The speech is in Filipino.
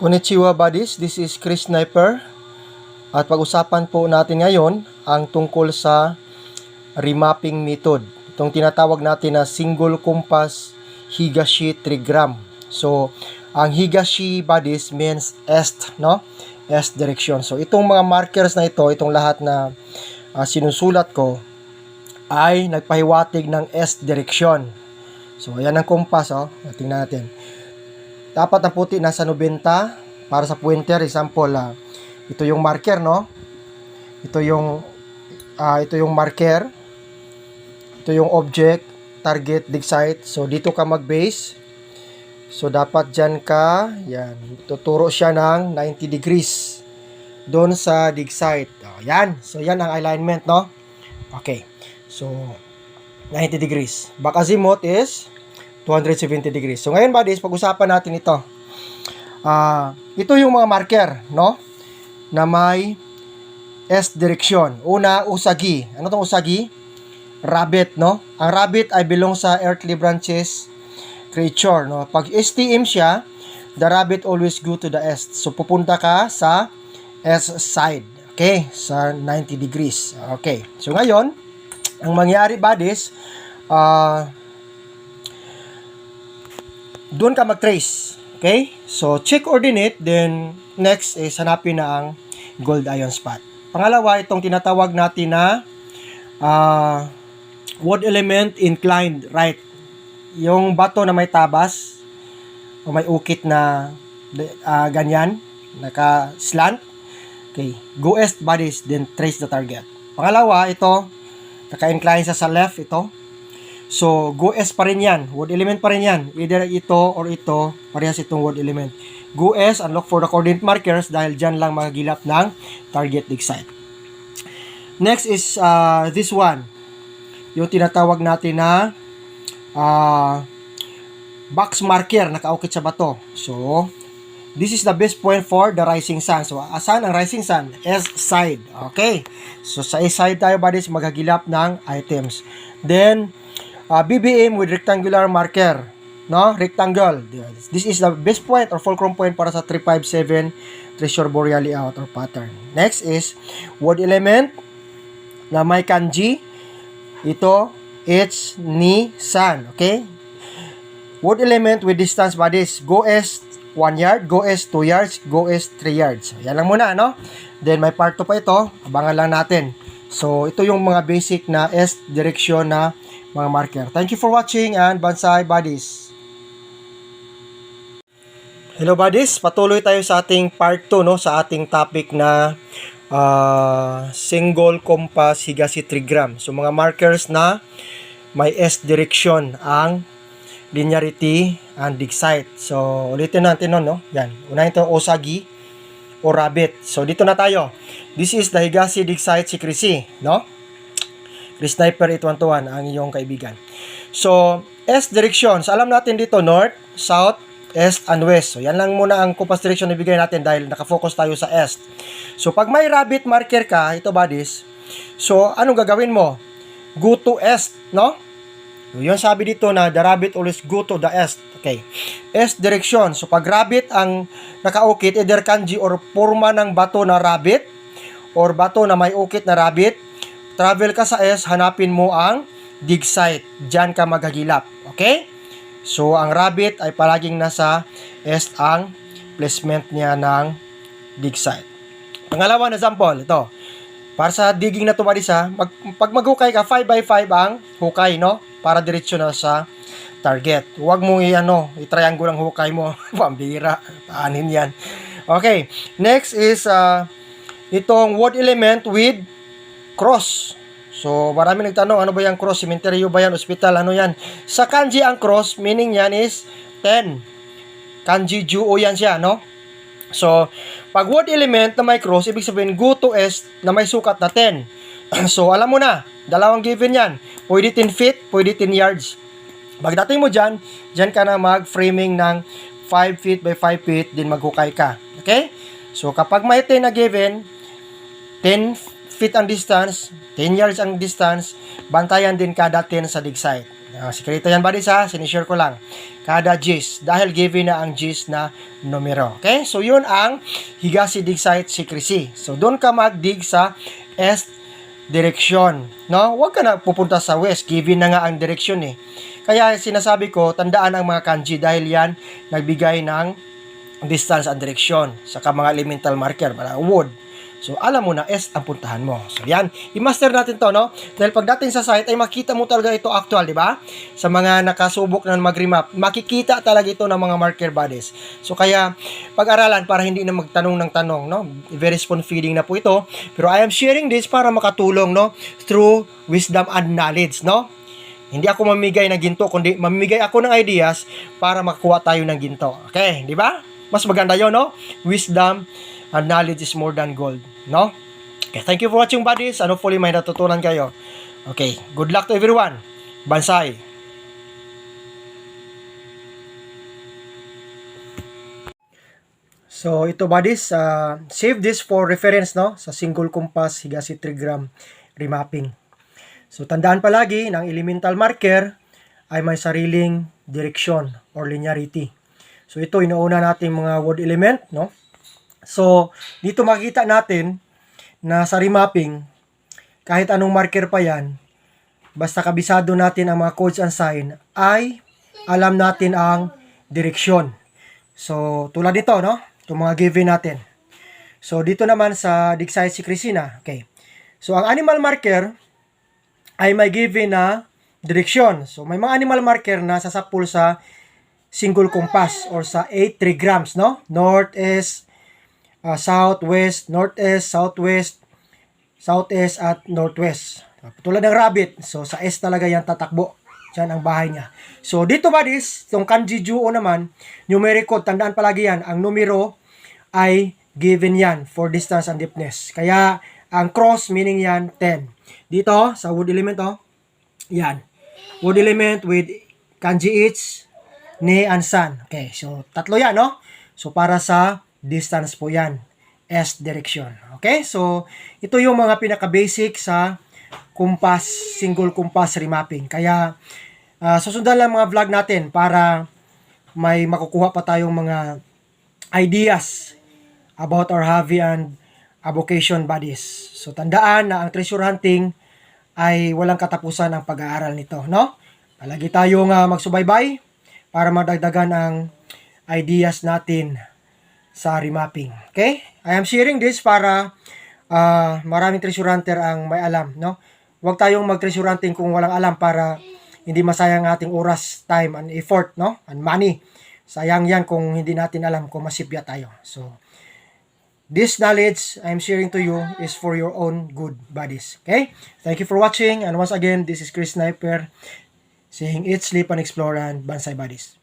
Konnichiwa buddies, this is Chris Sniper at pag-usapan po natin ngayon ang tungkol sa remapping method. Itong tinatawag natin na single compass Higashi trigram. So, ang Higashi buddies means east, no? East direction. So, itong mga markers na ito, itong lahat na sinusulat ko ay nagpahiwatig ng east direction. So, ayan ang compass, oh. Tingnan natin. Dapat ang puti nasa 90 para sa pointer. Example, ito yung marker, no? Ito yung marker. Ito yung object, target, dig site. So, dito ka mag-base. So, dapat dyan ka, yan, tuturo siya ng 90 degrees doon sa dig site. Yan. So, yan ang alignment, no? Okay. So, 90 degrees. Back azimuth is 270 degrees. So, ngayon, buddies, pag-usapan natin ito. Ito yung mga marker, no? Na may S direction. Una, usagi. Ano tong usagi? Rabbit, no? Ang rabbit ay belong sa earthly branches creature, no? Pag STM siya, the rabbit always go to the east. So, pupunta ka sa S side. Okay? Sa 90 degrees. Okay. So, ngayon, ang mangyari, buddies, doon ka mag-trace. Okay? So, check coordinate. Then, next is hanapin na ang gold ion spot. Pangalawa, itong tinatawag natin na wood element inclined right. Yung bato na may tabas o may ukit na ganyan, naka-slant. Okay. Go east, buddies. Then, trace the target. Pangalawa, ito, naka-incline sa left, ito. So, go S pa rin yan. Wood element pa rin yan. Either ito or ito, parehas itong wood element. Go S and look for the coordinate markers dahil dyan lang magagilap ng target dig site. Next is this one. Yung tinatawag natin na box marker, nakaukit sa bato. So, this is the best point for the rising sun. So, asan ang rising sun? S side. Okay. So, sa S side tayo, buddies, magagilap ng items. Then, BBM with rectangular marker, no? Rectangle. This is the best point or fulcrum point para sa 357 Treasure Boreal layout or pattern. Next is wood element na may kanji. Ito, it's ni san. Okay? Wood element with distance, buddies. Go S 1 yard, go S 2 yards, go S 3 yards. Yan lang muna, no? Then may part 2 pa ito. Abangan lang natin. So, ito yung mga basic na S direction na mga marker. Thank you for watching and Bonsai buddies. Hello buddies, patuloy tayo sa ating part 2, no, sa ating topic na single compass Higashi trigram. So mga markers na may S direction ang linearity and dig site. So ulitin natin no. Yan. Unahin ito usagi o rabbit. So dito na tayo. This is the Higashi dig site secrecy, no? Chris Sniper 8121 ang iyong kaibigan. So, S directions. Alam natin dito, north, south, east, and west. So, yan lang muna ang compass direction na ibigay natin dahil nakafocus tayo sa east. So, pag may rabbit marker ka, ito buddies, so, anong gagawin mo? Go to east, no? Yung sabi dito na the rabbit always go to the east. Okay. East direction. So, pag rabbit ang nakaukit, either kanji or forma ng bato na rabbit or bato na may ukit na rabbit, travel ka sa S, hanapin mo ang dig site. Diyan ka maghagilap. Okay? So, ang rabbit ay palaging nasa S ang placement niya ng dig site. Pangalawa na example, ito. Para sa digging na tumadis pag maghukay ka, 5x5 ang hukay, no? Para diretsyo na sa target. Huwag mong i-triangle ang hukay mo. Pambira. Paanin yan. Okay. Next is itong wood element with cross. So, marami nagtanong, ano ba yung cross? Cementerio ba yan? Hospital? Ano yan? Sa kanji ang cross, meaning yan is 10. Kanji juo yan siya, no? So, pag wood element na may cross, ibig sabihin, go to S na may sukat na 10. So, alam mo na, dalawang given yan. Pwede 10 feet, pwede 10 yards. Pagdating mo dyan ka na mag-framing ng 5 feet by 5 feet, din maghukay ka. Okay? So, kapag may 10 na given, 10 feet ang distance, 10 yards ang distance, bantayan din kada 10 sa dig site. Sikreto yan buddies ha, sinishare ko lang. Kada gist, dahil given na ang gist na numero. Okay? So yun ang Higashi dig site secrecy. So doon ka mag-dig sa S direction. No? Huwag ka na pupunta sa west, given na nga ang direction eh. Kaya sinasabi ko, tandaan ang mga kanji dahil yan nagbigay ng distance and direction. Saka mga elemental marker, para wood. So, alam mo na S ang puntahan mo. So, yan. I-master natin to, no? Dahil pagdating sa site, ay makita mo talaga ito actual, di ba? Sa mga nakasubok na mag-remap, makikita talaga ito ng mga marker bodies. So, kaya, pag-aralan para hindi na magtanong ng tanong, no? Very spoon feeding na po ito. Pero I am sharing this para makatulong, no? Through wisdom and knowledge, no? Hindi ako mamimigay ng ginto, kundi mamimigay ako ng ideas para makakuha tayo ng ginto. Okay, di ba? Mas maganda yun, no? Wisdom and knowledge is more than gold, no? Okay, thank you for watching buddies, and hopefully may natutunan kayo. Okay, good luck to everyone. Bansay! So, ito buddies, save this for reference, no? Sa single compass, Higashi trigram remapping. So, tandaan palagi ng elemental marker ay may sariling direksyon or linearity. So, ito, inuuna natin mga wood element, no? So, dito makikita natin na sa remapping, kahit anong marker pa yan, basta kabisado natin ang mga codes and sign, ay alam natin ang direksyon. So, tulad nito, no? Itong mga given natin. So, dito naman sa dig site secrecy na. Okay. So, ang animal marker ay may given na direksyon. So, may mga animal marker na sasapul sa single compass or sa 8 trigrams, no? North, east, southwest, northeast, southwest, southeast at northwest. Tulad ng rabbit. So, sa east talaga yan tatakbo. Diyan ang bahay niya. So, dito buddies, itong kanji juo naman, numeric code, tandaan palagi yan. Ang numero ay given yan for distance and deepness. Kaya, ang cross meaning yan, 10. Dito, sa wood element, yan. Wood element with kanji ich, ne, and san. Okay, so, tatlo yan, no? So, para sa distance po yan. S direction. Okay? So, ito yung mga pinaka-basic sa compass, single compass remapping. Kaya, susundan lang mga vlog natin para may makukuha pa tayong mga ideas about our hobby and avocation buddies. So, tandaan na ang treasure hunting ay walang katapusan ang pag-aaral nito, no? Palagi tayong magsubaybay para madagdagan ang ideas natin sa remapping. Okay? I am sharing this para maraming treasure hunter ang may alam, no? Huwag tayong mag-treasure hunting kung walang alam para hindi masayang ating oras, time, and effort, no? And money. Sayang yan kung hindi natin alam kung masipya tayo. So, this knowledge I'm sharing to you is for your own good buddies. Okay? Thank you for watching. And once again, this is Chris Sniper saying eat, sleep, and explore, and Bansay buddies.